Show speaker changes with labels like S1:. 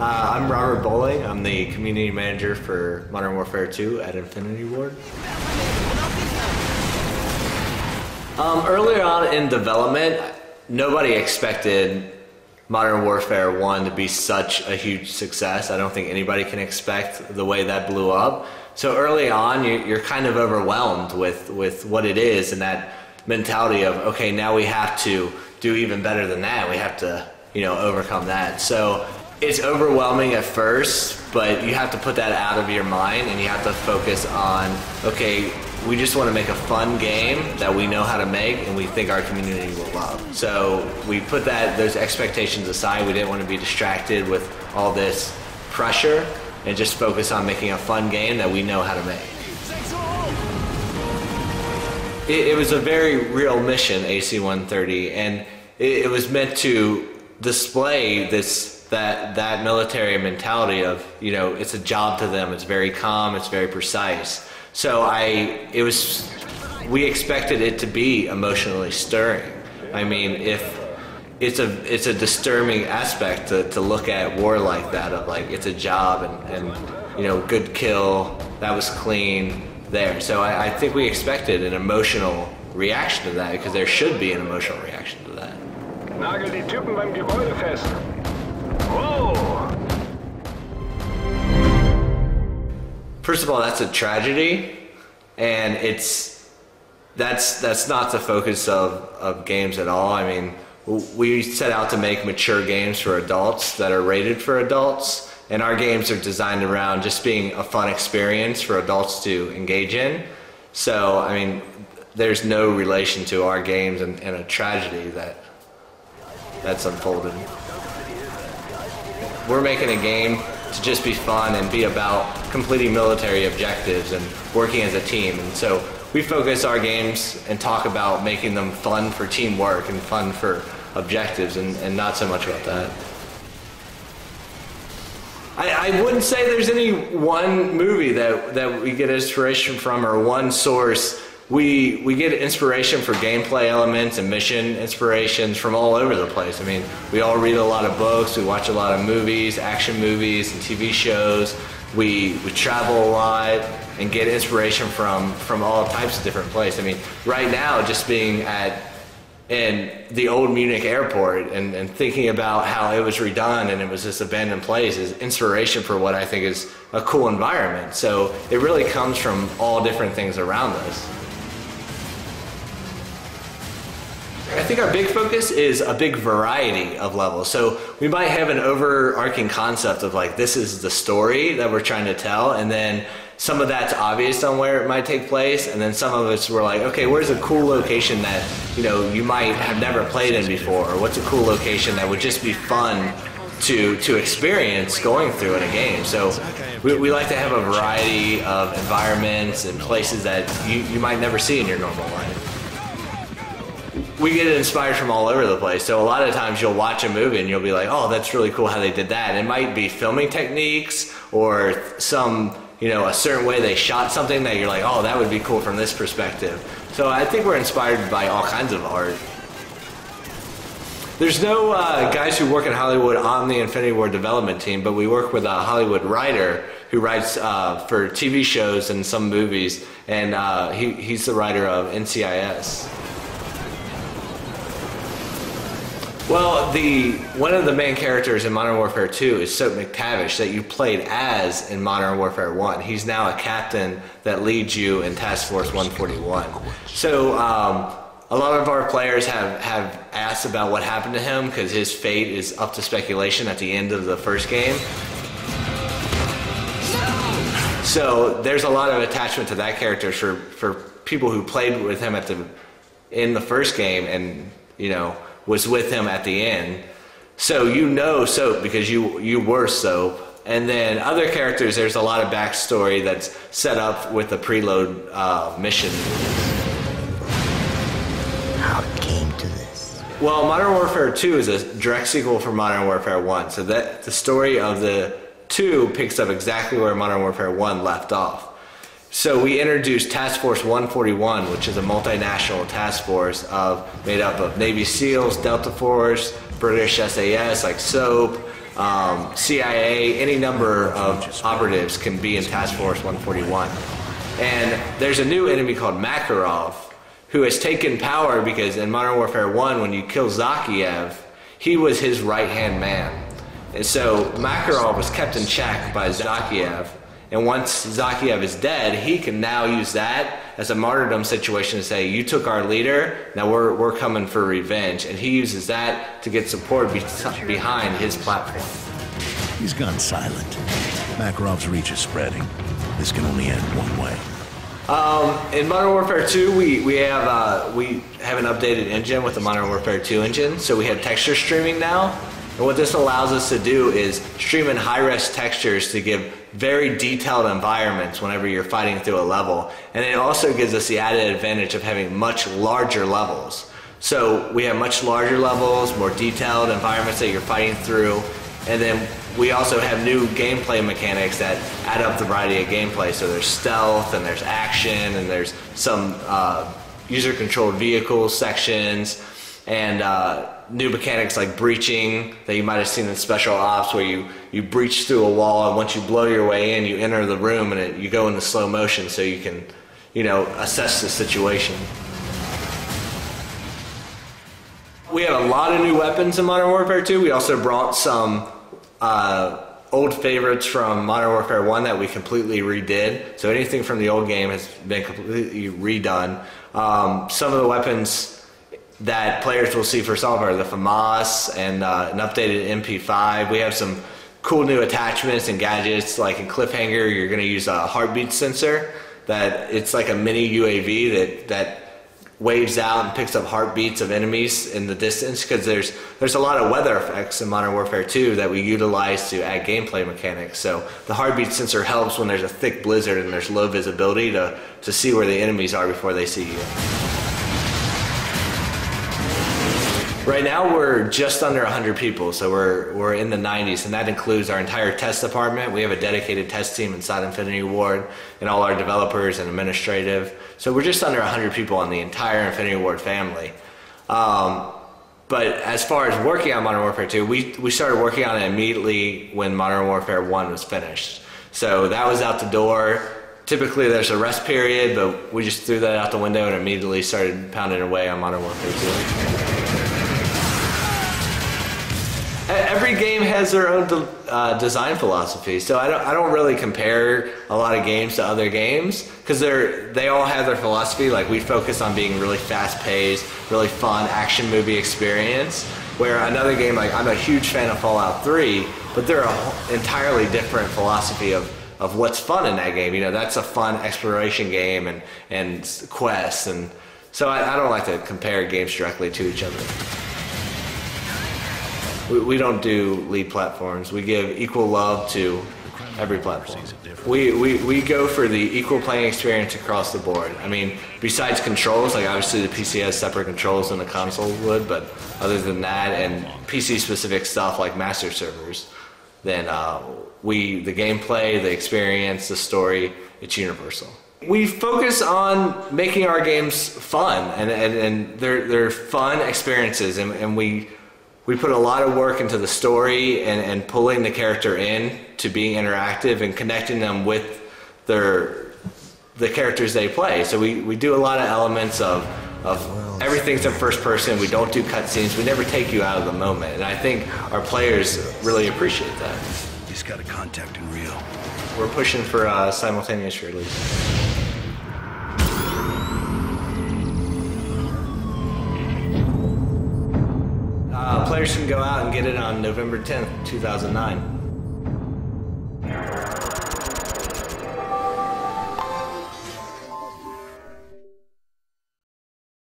S1: I'm Robert Bowling. I'm the community manager for Modern Warfare 2 at Infinity Ward. Earlier on in development, nobody expected Modern Warfare 1 to be such a huge success. I don't think anybody can expect the way that blew up. So early on, you're kind of overwhelmed with what it is and that mentality of, okay, now we have to do even better than that. We have to, overcome that. So it's overwhelming at first, but you have to put that out of your mind and you have to focus on, okay, we just want to make a fun game that we know how to make and we think our community will love. So we put those expectations aside. We didn't want to be distracted with all this pressure and just focus on making a fun game that we know how to make. It was a very real mission, AC-130, and it was meant to display that military mentality of, it's a job to them. It's very calm. It's very precise. So we expected it to be emotionally stirring. I mean, if it's a disturbing aspect to look at war like that, of like, it's a job and good kill, that was clean there. So I think we expected an emotional reaction to that, because there should be an emotional reaction to that.
S2: Nagel die Typen beim Gebäude fest. Whoa!
S1: First of all, that's a tragedy, and that's not the focus of games at all. I mean, we set out to make mature games for adults that are rated for adults, and our games are designed around just being a fun experience for adults to engage in. So, I mean, there's no relation to our games and a tragedy that's unfolded. We're making a game to just be fun and be about completing military objectives and working as a team. And so we focus our games and talk about making them fun for teamwork and fun for objectives, and not so much about that. I wouldn't say there's any one movie that we get inspiration from, or one source. We get inspiration for gameplay elements and mission inspirations from all over the place. I mean, we all read a lot of books, we watch a lot of movies, action movies and TV shows. We travel a lot and get inspiration from all types of different places. I mean, right now, just being in the old Munich airport and thinking about how it was redone and it was this abandoned place is inspiration for what I think is a cool environment. So it really comes from all different things around us. I think our big focus is a big variety of levels. So we might have an overarching concept of like, this is the story that we're trying to tell, and then some of that's obvious on where it might take place, and then some of us were like, okay, where's a cool location that you might have never played in before, or what's a cool location that would just be fun to experience going through in a game. So we like to have a variety of environments and places that you might never see in your normal life. We get inspired from all over the place. So a lot of times you'll watch a movie and you'll be like, oh, that's really cool how they did that. It might be filming techniques or some, a certain way they shot something that you're like, oh, that would be cool from this perspective. So I think we're inspired by all kinds of art. There's no guys who work in Hollywood on the Infinity Ward development team, but we work with a Hollywood writer who writes for TV shows and some movies, and he's the writer of NCIS. Well, one of the main characters in Modern Warfare 2 is Soap McTavish, that you played as in Modern Warfare 1. He's now a captain that leads you in Task Force 141. So a lot of our players have asked about what happened to him, because his fate is up to speculation at the end of the first game. So there's a lot of attachment to that character for people who played with him in the first game and was with him at the end. So Soap because you were Soap. And then other characters, there's a lot of backstory that's set up with the preload mission.
S3: How it came to this?
S1: Well, Modern Warfare 2 is a direct sequel for Modern Warfare 1. So that the story of the 2 picks up exactly where Modern Warfare 1 left off. So we introduced Task Force 141, which is a multinational task force made up of Navy SEALs, Delta Force, British SAS like SOAP, CIA, any number of operatives can be in Task Force 141. And there's a new enemy called Makarov, who has taken power because in Modern Warfare 1, when you kill Zakiev, he was his right-hand man. And so Makarov was kept in check by Zakiev. And once Zakiev is dead, he can now use that as a martyrdom situation to say, you took our leader, now we're coming for revenge. And he uses that to get support behind his platform.
S4: He's gone silent. Makarov's reach is spreading. This can only end one way.
S1: In Modern Warfare 2, we have an updated engine with the Modern Warfare 2 engine. So we have texture streaming now. And what this allows us to do is stream in high-res textures to give very detailed environments whenever you're fighting through a level. And it also gives us the added advantage of having much larger levels. So we have much larger levels, more detailed environments that you're fighting through. And then we also have new gameplay mechanics that add up the variety of gameplay. So there's stealth, and there's action, and there's some user-controlled vehicle sections, and new mechanics like breaching that you might have seen in Special Ops, where you breach through a wall, and once you blow your way in, you enter the room, and you go into slow motion so you can, assess the situation. We have a lot of new weapons in Modern Warfare 2. We also brought some old favorites from Modern Warfare 1 that we completely redid. So anything from the old game has been completely redone. Some of the weapons that players will see for some are the FAMAS and an updated MP5. We have some cool new attachments and gadgets. Like in Cliffhanger, you're going to use a heartbeat sensor. That it's like a mini UAV that waves out and picks up heartbeats of enemies in the distance, because there's a lot of weather effects in Modern Warfare 2 that we utilize to add gameplay mechanics. So the heartbeat sensor helps when there's a thick blizzard and there's low visibility to see where the enemies are before they see you. Right now we're just under 100 people, so we're in the 90s, and that includes our entire test department. We have a dedicated test team inside Infinity Ward, and all our developers and administrative. So we're just under 100 people on the entire Infinity Ward family. But as far as working on Modern Warfare 2, we started working on it immediately when Modern Warfare 1 was finished. So that was out the door. Typically there's a rest period, but we just threw that out the window and immediately started pounding away on Modern Warfare 2. Every game has their own design philosophy, so I don't really compare a lot of games to other games, because they all have their philosophy. Like, we focus on being really fast-paced, really fun action movie experience, where another game, like, I'm a huge fan of Fallout 3, but they're an entirely different philosophy of what's fun in that game. That's a fun exploration game and quests, and so I don't like to compare games directly to each other. We don't do lead platforms. We give equal love to every platform. We go for the equal playing experience across the board. I mean, besides controls, like obviously the PC has separate controls than the console would, but other than that, and PC-specific stuff like master servers, then the gameplay, the experience, the story, it's universal. We focus on making our games fun, and they're fun experiences, and we put a lot of work into the story and pulling the character in to being interactive and connecting them with the characters they play. So we do a lot of elements of everything's in first person. We don't do cutscenes. We never take you out of the moment. And I think our players really appreciate that.
S4: He's got a contact in Rio.
S1: We're pushing for a simultaneous release. Players can go out and get it on November 10th, 2009.